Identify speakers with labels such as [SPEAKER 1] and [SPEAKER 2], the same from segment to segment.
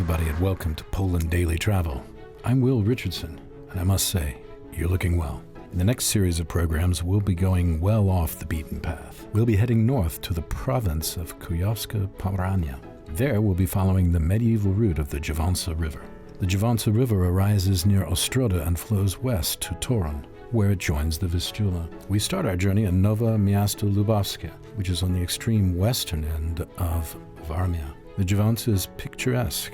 [SPEAKER 1] everybody, and welcome to Poland Daily Travel. I'm Will Richardson, and I must say, you're looking well. In the next series of programs, we'll be going well off the beaten path. We'll be heading north to the province of Kujawsko-Pomorania. There, we'll be following the medieval route of the Jawanza River. The Jawanza River arises near Ostroda and flows west to Torun, where it joins the Vistula. We start our journey in Nowe Miasto Lubawskie, which is on the extreme western end of Warmia. The Jawanza is picturesque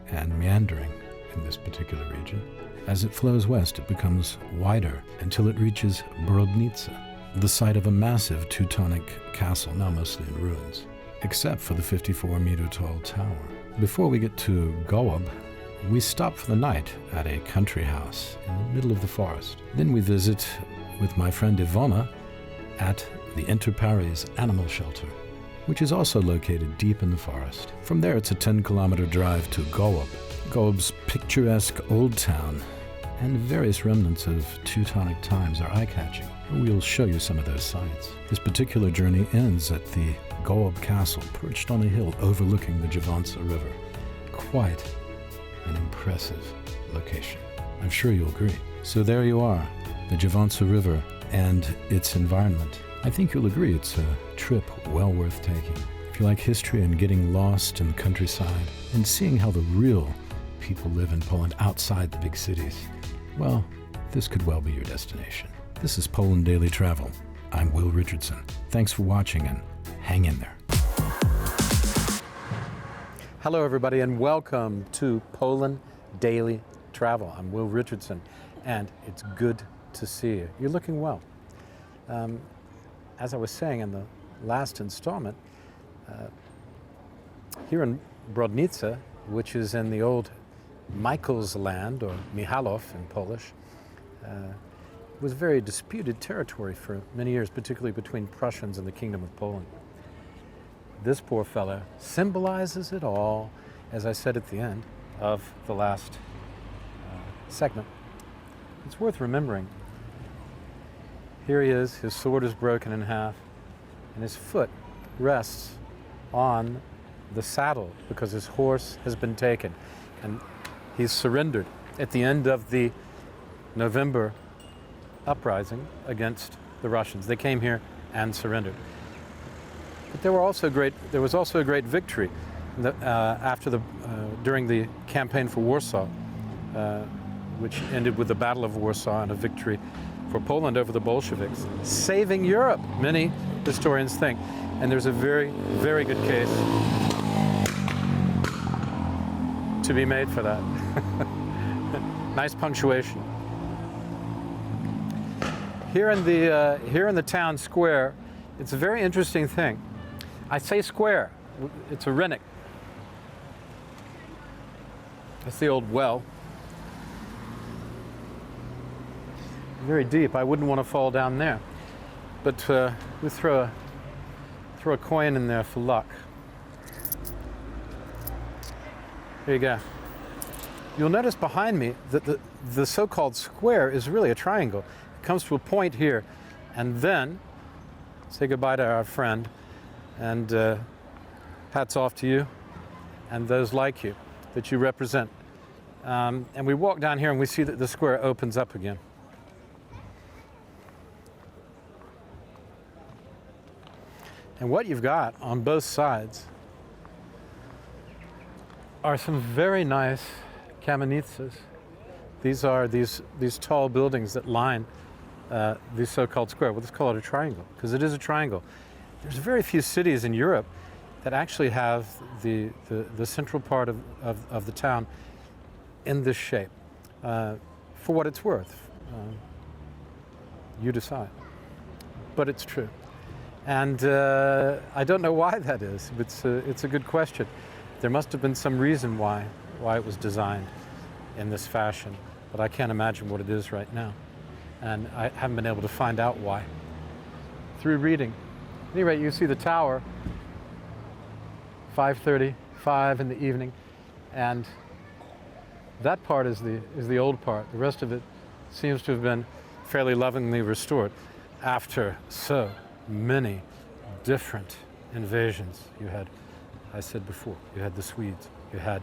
[SPEAKER 1] and meandering in this particular region. As it flows west, it becomes wider until it reaches Brodnica, the site of a massive Teutonic castle, now mostly in ruins, except for the 54-meter-tall tower. Before we get to Gołąb, we stop for the night at a country house in the middle of the forest. Then we visit with my friend Ivona at the Inter Pares Animal Shelter, which is also located deep in the forest. From there, it's a 10-kilometer drive to Gołąb. Gołąb's picturesque old town and various remnants of Teutonic times are eye-catching. We'll show you some of those sites. This particular journey ends at the Gołąb Castle, perched on a hill overlooking the Jawanza River. Quite an impressive location. I'm sure you'll agree. So there you are, the Jawanza River and its environment. I think you'll agree it's a trip well worth taking. If you like history and getting lost in the countryside and seeing how the real people live in Poland outside the big cities, well, this could well be your destination. This is Poland Daily Travel. I'm Will Richardson. Thanks for watching, and hang in there. Hello everybody, and welcome to Poland Daily Travel. I'm Will Richardson, and it's good to see you. You're looking well. As I was saying in the last installment, here in Brodnica, which is in the old Michael's land, or Mihalov in Polish, was very disputed territory for many years, particularly between Prussians and the Kingdom of Poland. This poor fella symbolizes it all, as I said at the end of the last segment. It's worth remembering. Here he is, his sword is broken in half, and his foot rests on the saddle because his horse has been taken, and he's surrendered at the end of the November uprising against the Russians. They came here and surrendered. But there was also a great victory during the campaign for Warsaw, which ended with the Battle of Warsaw and a victory for Poland over the Bolsheviks, saving Europe, many historians think. And there's a very, very good case to be made for that. Nice punctuation. Here in the town square, it's a very interesting thing. I say square, it's a Rennick. That's the old well. Very deep. I wouldn't want to fall down there, but we throw a coin in there for luck. There you go. You'll notice behind me that the so-called square is really a triangle. It comes to a point here, and then say goodbye to our friend, and hats off to you and those like you that you represent. And we walk down here and we see that the square opens up again. And what you've got on both sides are some very nice kamienicas. These are these tall buildings that line the so-called square. Well, let's call it a triangle, because it is a triangle. There's very few cities in Europe that actually have the central part of the town in this shape. For what it's worth, you decide. But it's true. And I don't know why that is. It's a good question. There must have been some reason why it was designed in this fashion, but I can't imagine what it is right now. And I haven't been able to find out why through reading. At any rate, you see the tower, 5:35 in the evening, and that part is the old part. The rest of it seems to have been fairly lovingly restored after so many different invasions. You had, I said before, you had the Swedes, you had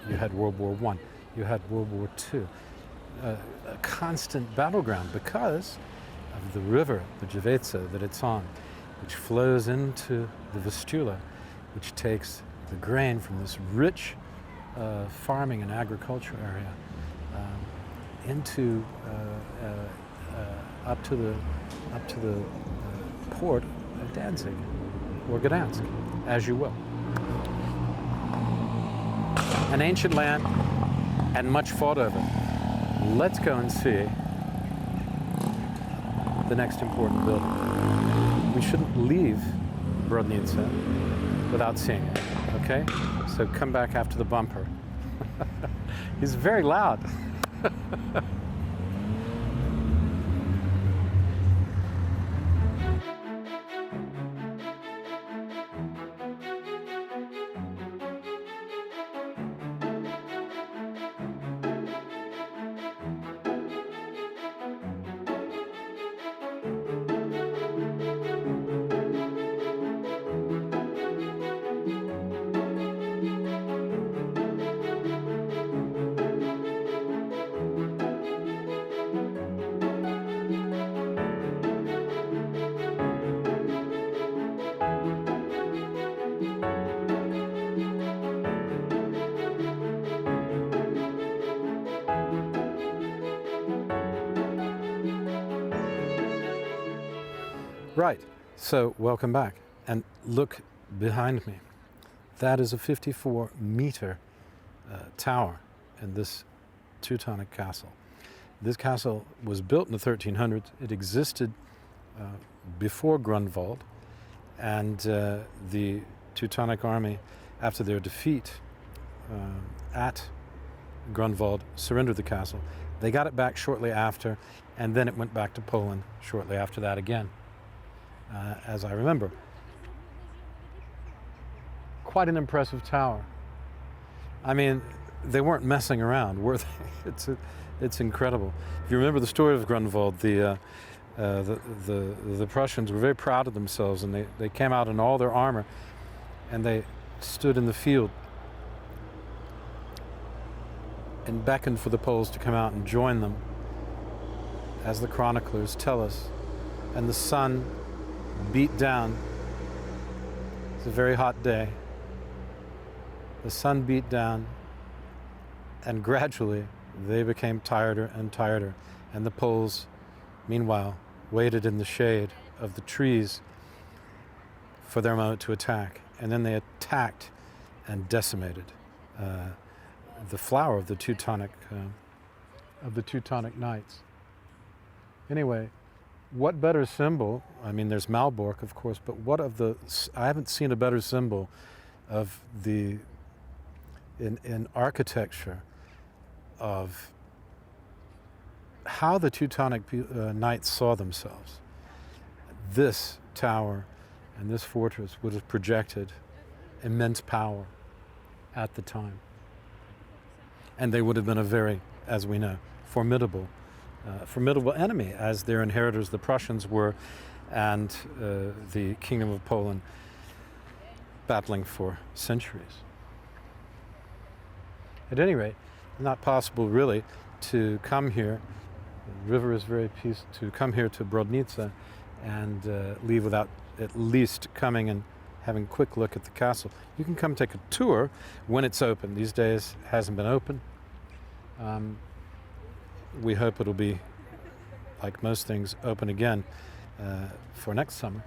[SPEAKER 1] You had World War I. You had World War II. A constant battleground because of the river, the Jeveza, that it's on, which flows into the Vistula, which takes the grain from this rich farming and agriculture area into up to the port of Danzig or Gdansk, as you will. An ancient land and much fought over. Let's go and see the next important building. We shouldn't leave Brodnica without seeing it, okay? So come back after the bumper. He's very loud. Right, so welcome back. And look behind me. That is a 54-meter tower in this Teutonic castle. This castle was built in the 1300s. It existed before Grunwald, and the Teutonic army, after their defeat at Grunwald, surrendered the castle. They got it back shortly after, and then it went back to Poland shortly after that again. As I remember. Quite an impressive tower. I mean, they weren't messing around, were they? It's incredible. If you remember the story of Grunwald, the Prussians were very proud of themselves, and they came out in all their armor, and they stood in the field and beckoned for the Poles to come out and join them, as the chroniclers tell us. And the sun beat down. It's a very hot day. The sun beat down, and gradually they became tireder and tireder. And the Poles, meanwhile, waited in the shade of the trees for their moment to attack. And then they attacked and decimated the flower of the Teutonic Knights. Anyway, what better symbol? I mean, there's Malbork, of course, but I haven't seen a better symbol of in architecture of how the Teutonic Knights saw themselves. This tower and this fortress would have projected immense power at the time. And they would have been a very, as we know, formidable enemy, as their inheritors, the Prussians, were, and the Kingdom of Poland battling for centuries. At any rate, not possible really to come here. The river is very peaceful. To come here to Brodnica and leave without at least coming and having a quick look at the castle. You can come take a tour when it's open. These days it hasn't been open. We hope it'll be, like most things, open again for next summer.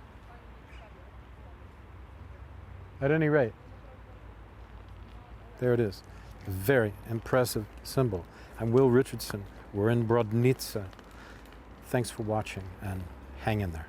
[SPEAKER 1] At any rate, there it is. A very impressive symbol. I'm Will Richardson. We're in Brodnica. Thanks for watching, and hang in there.